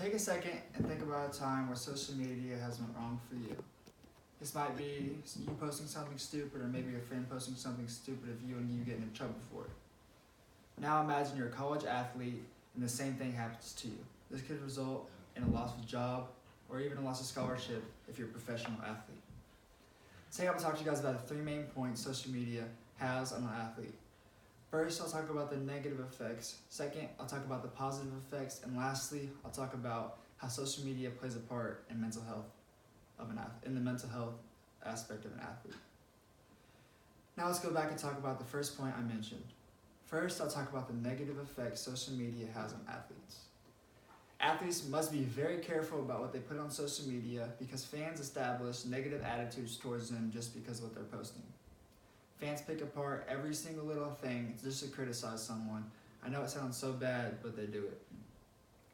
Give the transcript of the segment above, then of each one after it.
Take a second and think about a time where social media has went wrong for you. This might be you posting something stupid, or maybe your friend posting something stupid of you and you getting in trouble for it. Now imagine you're a college athlete and the same thing happens to you. This could result in a loss of job or even a loss of scholarship if you're a professional athlete. Today I'm going to talk to you guys about the 3 main points social media has on an athlete. First, I'll talk about the negative effects. Second, I'll talk about the positive effects. And lastly, I'll talk about how social media plays a part in mental health of an athlete, in the mental health aspect of an athlete. Now let's go back and talk about the first point I mentioned. First, I'll talk about the negative effects social media has on athletes. Athletes must be very careful about what they put on social media because fans establish negative attitudes towards them just because of what they're posting. Fans pick apart every single little thing just to criticize someone. I know it sounds so bad, but they do it.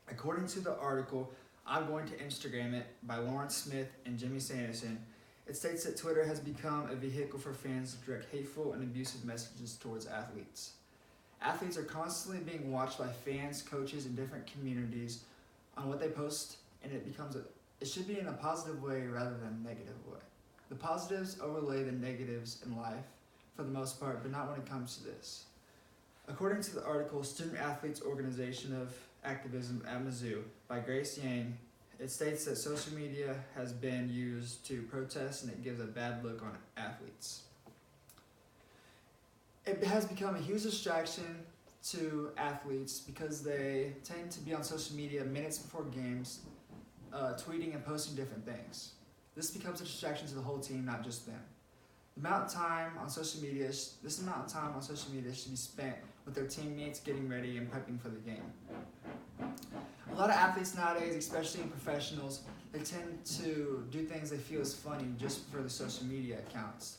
According to the article, I'm Going to Instagram It by Lawrence Smith and Jimmy Sanderson, it states that Twitter has become a vehicle for fans to direct hateful and abusive messages towards athletes. Athletes are constantly being watched by fans, coaches, and different communities on what they post, and it should be in a positive way rather than a negative way. The positives overlay the negatives in life for the most part, but not when it comes to this. According to the article, Student Athletes Organization of Activism at Mizzou by Grace Yang, it states that social media has been used to protest and it gives a bad look on athletes. It has become a huge distraction to athletes because they tend to be on social media minutes before games, tweeting and posting different things. This becomes a distraction to the whole team, not just them. This amount of time on social media should be spent with their teammates getting ready and prepping for the game. A lot of athletes nowadays, especially in professionals, they tend to do things they feel is funny just for the social media accounts.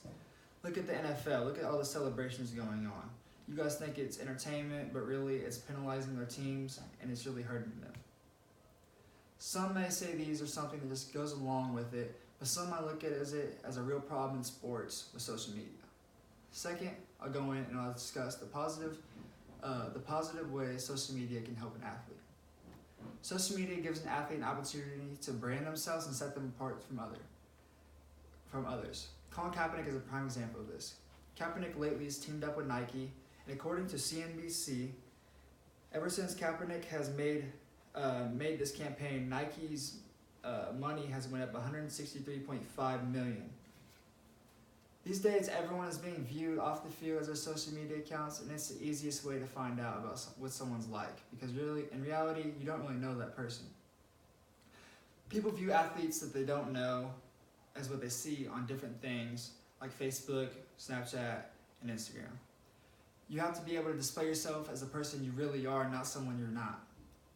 Look at the NFL, look at all the celebrations going on. You guys think it's entertainment, but really it's penalizing their teams and it's really hurting them. Some may say these are something that just goes along with it, but some might look at it as a real problem in sports with social media. Second, I'll go in and I'll discuss the positive ways social media can help an athlete. Social media gives an athlete an opportunity to brand themselves and set them apart from others. Colin Kaepernick is a prime example of this. Kaepernick lately has teamed up with Nike, and according to CNBC, ever since Kaepernick has made this campaign, Nike's money has went up $163.5 million. These days, everyone is being viewed off the field as their social media accounts, and it's the easiest way to find out about what someone's like, because really, in reality, you don't really know that person. People view athletes that they don't know as what they see on different things like Facebook, Snapchat, and Instagram. You have to be able to display yourself as a person you really are, not someone you're not.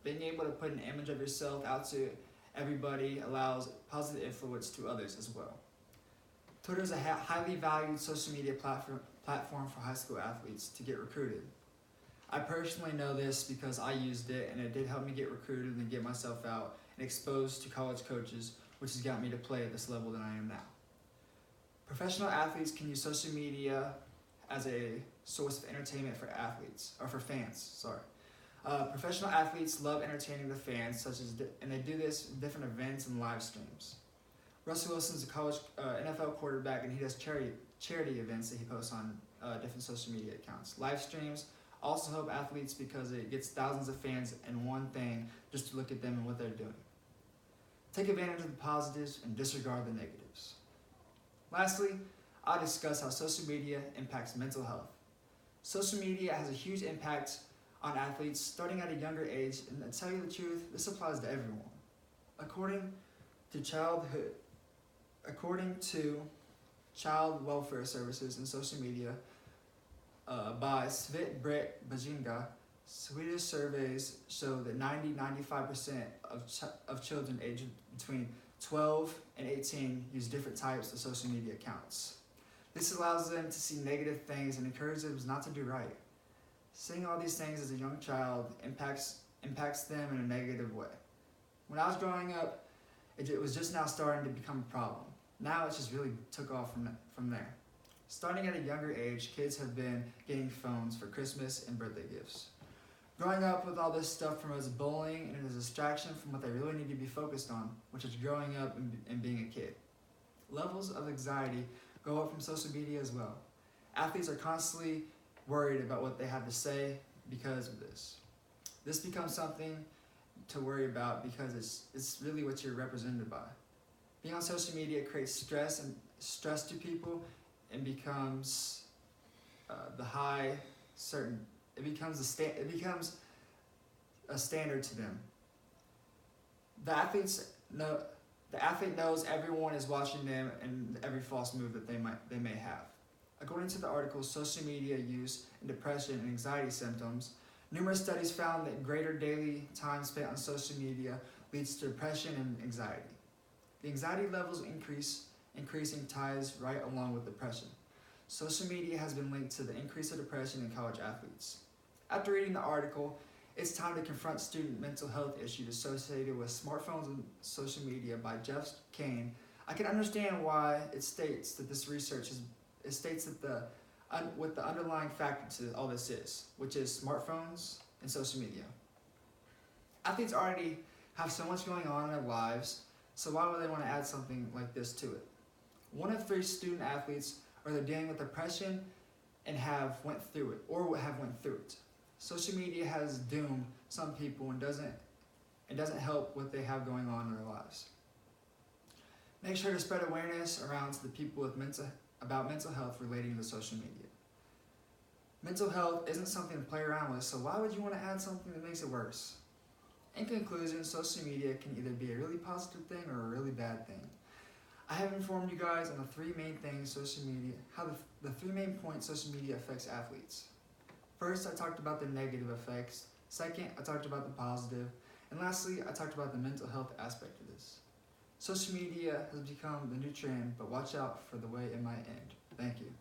Being able to put an image of yourself out to everybody allows positive influence to others as well. Twitter is a highly valued social media platform for high school athletes to get recruited. I personally know this because I used it and it did help me get recruited and get myself out and exposed to college coaches, which has got me to play at this level that I am now. Professional athletes can use social media as a source of entertainment for fans. Professional athletes love entertaining the fans, and they do this in different events and live streams. Russell Wilson's a college NFL quarterback, and he does charity events that he posts on different social media accounts. Live streams also help athletes because it gets thousands of fans in one thing just to look at them and what they're doing. Take advantage of the positives and disregard the negatives. Lastly, I'll discuss how social media impacts mental health. Social media has a huge impact on athletes starting at a younger age, and to tell you the truth, this applies to everyone. According to Child Welfare Services and Social Media by Svit Britt Bajinga, Swedish surveys show that 90-95% of children aged between 12 and 18 use different types of social media accounts. This allows them to see negative things and encourages them not to do right. Seeing all these things as a young child impacts them in a negative way. When I was growing up, it was just now starting to become a problem. Now it's just really took off from there. Starting at a younger age, kids have been getting phones for Christmas and birthday gifts. Growing up with all this stuff promotes bullying and is a distraction from what they really need to be focused on, which is growing up and being a kid. Levels of anxiety go up from social media as well. Athletes are constantly worried about what they have to say because of this. This becomes something to worry about because it's really what you're represented by. Being on social media creates stress to people and becomes it becomes a standard to them. The athlete knows everyone is watching them and every false move that they may have. According to the article Social Media Use in Depression and Anxiety Symptoms, numerous studies found that greater daily time spent on social media leads to depression and anxiety. The anxiety levels increasing ties right along with depression. Social media has been linked to the increase of depression in college athletes. After reading the article, it's time to confront student mental health issues associated with smartphones and social media by Jeff Kane. I can understand why it states that what the underlying factor to all this is, which is smartphones and social media. Athletes already have so much going on in their lives, so why would they want to add something like this to it? 1 of 3 student athletes are either dealing with depression and have went through it. Social media has doomed some people and doesn't help what they have going on in their lives. Make sure to spread awareness around to the people about mental health relating to social media. Mental health isn't something to play around with, so why would you want to add something that makes it worse? In conclusion, social media can either be a really positive thing or a really bad thing. I have informed you guys on the 3 main things the 3 main points social media affects athletes. First, I talked about the negative effects. Second, I talked about the positive. And lastly, I talked about the mental health aspect of this. Social media has become the new trend, but watch out for the way it might end. Thank you.